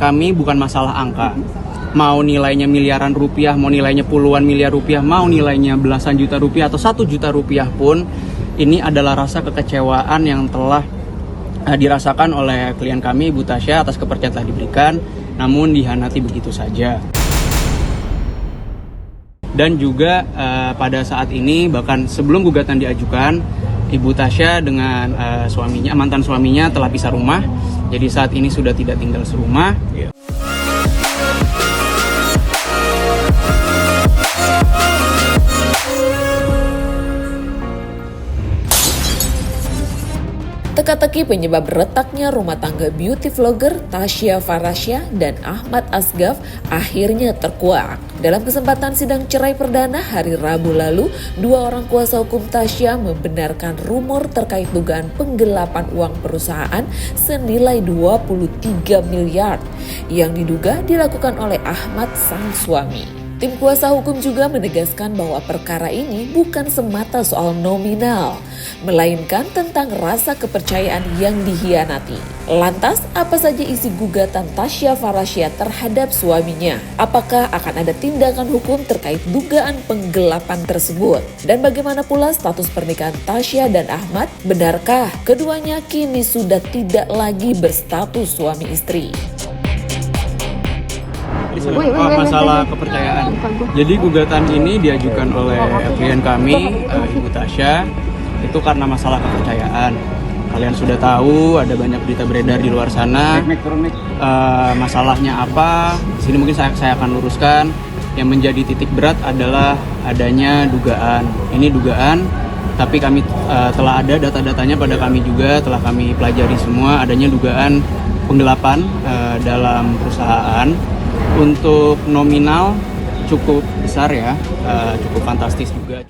kami bukan masalah angka. Mau nilainya miliaran rupiah, mau nilainya puluhan miliar rupiah, mau nilainya belasan juta rupiah atau 1 juta rupiah pun, ini adalah rasa kekecewaan yang telah dirasakan oleh klien kami, Ibu Tasya, atas kepercayaan telah diberikan, namun dihianati begitu saja. Dan juga pada saat ini, bahkan sebelum gugatan diajukan, Ibu Tasya dengan suaminya, mantan suaminya telah pisah rumah. Jadi saat ini sudah tidak tinggal serumah. Teka-teki penyebab retaknya rumah tangga beauty vlogger Tasya Farahsya dan Ahmad Asgaf akhirnya terkuak. Dalam kesempatan sidang cerai perdana hari Rabu lalu, dua orang kuasa hukum Tasya membenarkan rumor terkait dugaan penggelapan uang perusahaan senilai 23 miliar yang diduga dilakukan oleh Ahmad sang suami. Tim kuasa hukum juga menegaskan bahwa perkara ini bukan semata soal nominal, melainkan tentang rasa kepercayaan yang dihianati. Lantas, apa saja isi gugatan Tasya Farahsya terhadap suaminya? Apakah akan ada tindakan hukum terkait dugaan penggelapan tersebut? Dan bagaimana pula status pernikahan Tasya dan Ahmad? Benarkah keduanya kini sudah tidak lagi berstatus suami istri? Masalah kepercayaan. Jadi gugatan ini diajukan oleh klien kami, Ibu Tasya, itu karena masalah kepercayaan. Kalian sudah tahu ada banyak berita beredar di luar sana. Masalahnya apa? Di sini mungkin saya akan luruskan. Yang menjadi titik berat adalah adanya dugaan. Ini dugaan, tapi kami telah ada data-datanya pada kami juga, telah kami pelajari semua. Adanya dugaan penggelapan dalam perusahaan. Untuk nominal cukup besar ya, cukup fantastis juga.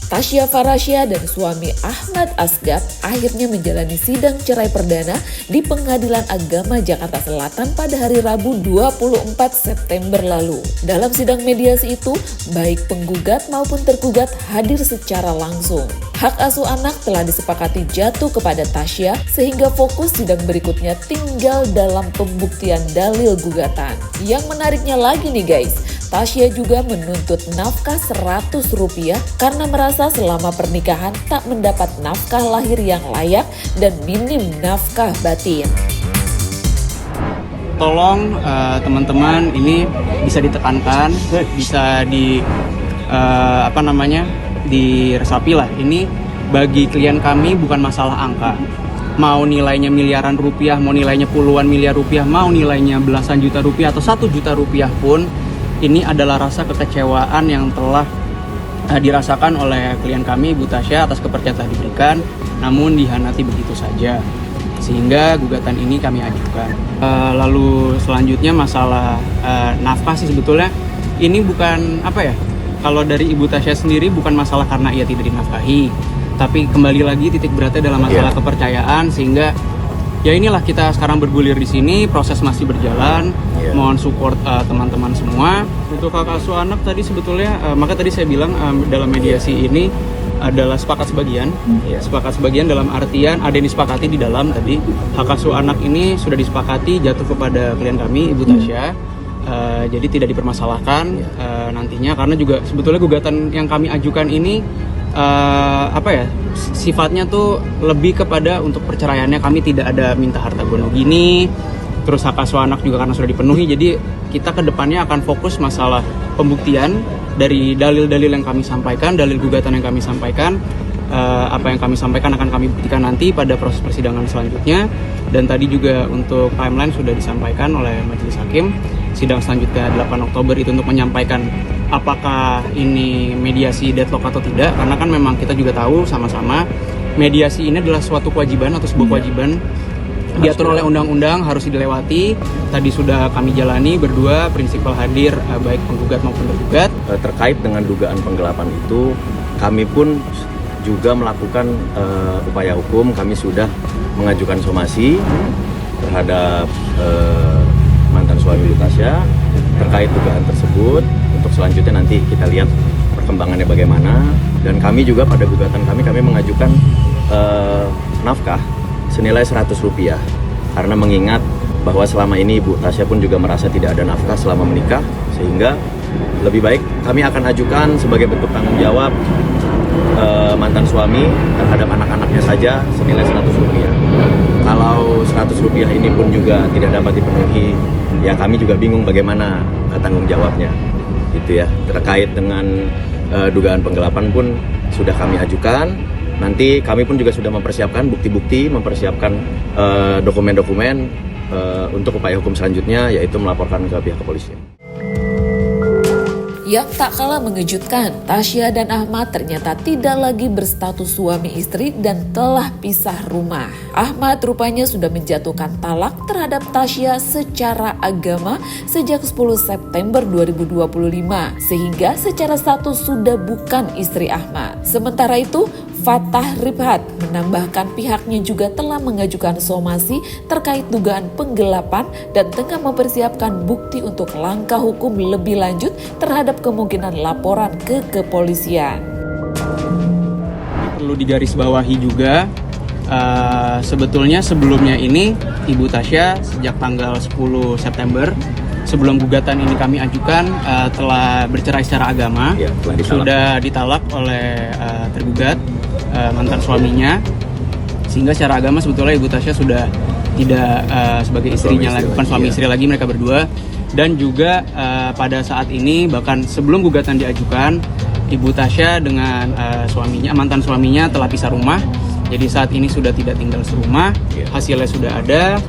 Tasya Farahsya dan suami Ahmad Asgaf akhirnya menjalani sidang cerai perdana di Pengadilan Agama Jakarta Selatan pada hari Rabu 24 September lalu. Dalam sidang mediasi itu, baik penggugat maupun tergugat hadir secara langsung. Hak asuh anak telah disepakati jatuh kepada Tasya sehingga fokus sidang berikutnya tinggal dalam pembuktian dalil gugatan. Yang menariknya lagi nih guys, Tasya juga menuntut nafkah Rp100 karena merasa selama pernikahan tak mendapat nafkah lahir yang layak dan minim nafkah batin. Tolong teman-teman ini bisa ditekankan, bisa diresapi lah. Ini bagi klien kami bukan masalah angka. Mau nilainya miliaran rupiah, mau nilainya puluhan miliar rupiah, mau nilainya belasan juta rupiah atau 1 juta rupiah pun, ini adalah rasa kekecewaan yang telah dirasakan oleh klien kami, Ibu Tasya, atas kepercayaan telah diberikan, namun dihianati begitu saja. Sehingga gugatan ini kami ajukan. Lalu selanjutnya masalah nafkah sih sebetulnya ini bukan kalau dari Ibu Tasya sendiri bukan masalah karena ia tidak dinafkahi, tapi kembali lagi titik beratnya dalam masalah kepercayaan, sehingga ya inilah kita sekarang bergulir di sini, proses masih berjalan. Mohon support teman-teman semua. Untuk hak asuh anak tadi sebetulnya, maka tadi saya bilang dalam mediasi ini adalah sepakat sebagian. Sepakat sebagian dalam artian ada yang disepakati di dalam tadi. Hak asuh anak ini sudah disepakati jatuh kepada klien kami, Ibu Tasya. Jadi tidak dipermasalahkan nantinya, karena juga sebetulnya gugatan yang kami ajukan ini sifatnya tuh lebih kepada untuk perceraiannya. Kami tidak ada minta harta gono gini, terus hak asuh anak juga karena sudah dipenuhi. Jadi kita kedepannya akan fokus masalah pembuktian dari dalil-dalil yang kami sampaikan, dalil gugatan yang kami sampaikan. Apa yang kami sampaikan akan kami buktikan nanti pada proses persidangan selanjutnya. Dan tadi juga untuk timeline sudah disampaikan oleh majelis hakim. Sidang selanjutnya 8 Oktober itu untuk menyampaikan apakah ini mediasi deadlock atau tidak. Karena kan memang kita juga tahu sama-sama mediasi ini adalah suatu kewajiban atau sebuah kewajiban diatur oleh undang-undang, harus dilewati. Tadi sudah kami jalani berdua, prinsipal hadir baik penggugat maupun tergugat. Terkait dengan dugaan penggelapan itu, kami pun juga melakukan upaya hukum. Kami sudah mengajukan somasi terhadap mantan suami Tasya terkait dugaan tersebut. Untuk selanjutnya nanti kita lihat perkembangannya bagaimana. Dan kami juga pada gugatan kami mengajukan nafkah senilai Rp100 karena mengingat bahwa selama ini Ibu Tasya pun juga merasa tidak ada nafkah selama menikah, sehingga lebih baik kami akan ajukan sebagai bentuk tanggung jawab mantan suami terhadap anak-anaknya saja senilai Rp100. Kalau Rp100 ini pun juga tidak dapat dipenuhi, ya kami juga bingung bagaimana tanggung jawabnya, gitu ya. Terkait dengan dugaan penggelapan pun sudah kami ajukan. Nanti kami pun juga sudah mempersiapkan bukti-bukti, mempersiapkan dokumen-dokumen untuk upaya hukum selanjutnya, yaitu melaporkan ke pihak kepolisian. Yang tak kalah mengejutkan, Tasya dan Ahmad ternyata tidak lagi berstatus suami istri dan telah pisah rumah. Ahmad rupanya sudah menjatuhkan talak terhadap Tasya secara agama sejak 10 September 2025, sehingga secara status sudah bukan istri Ahmad. Sementara itu, Fatah Ribhat menambahkan pihaknya juga telah mengajukan somasi terkait dugaan penggelapan dan tengah mempersiapkan bukti untuk langkah hukum lebih lanjut terhadap kemungkinan laporan ke kepolisian. Perlu digarisbawahi juga, sebetulnya sebelumnya ini Ibu Tasya sejak tanggal 10 September sebelum gugatan ini kami ajukan telah bercerai secara agama, Ya, sudah ditalak oleh tergugat, mantan suaminya, sehingga secara agama sebetulnya Ibu Tasya sudah tidak sebagai istrinya lagi, bukan suami istri lagi, mereka berdua. Dan juga pada saat ini, bahkan sebelum gugatan diajukan, Ibu Tasya dengan suaminya, mantan suaminya telah pisah rumah. Jadi saat ini sudah tidak tinggal serumah, hasilnya sudah ada,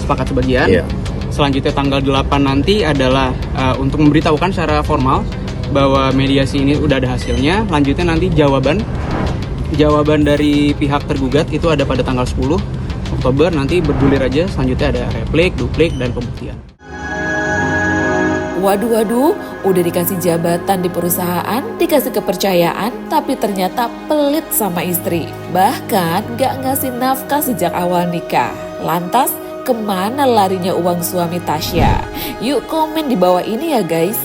sepakat sebagian. Selanjutnya tanggal 8 nanti adalah untuk memberitahukan secara formal bahwa mediasi ini udah ada hasilnya. Lanjutnya nanti jawaban dari pihak tergugat itu ada pada tanggal 10 Oktober, nanti bergulir aja. Selanjutnya ada replik, duplik, dan pembuktian. Waduh, udah dikasih jabatan di perusahaan, dikasih kepercayaan, tapi ternyata pelit sama istri. Bahkan gak ngasih nafkah sejak awal nikah. Lantas, kemana larinya uang suami Tasya? Yuk komen di bawah ini ya guys.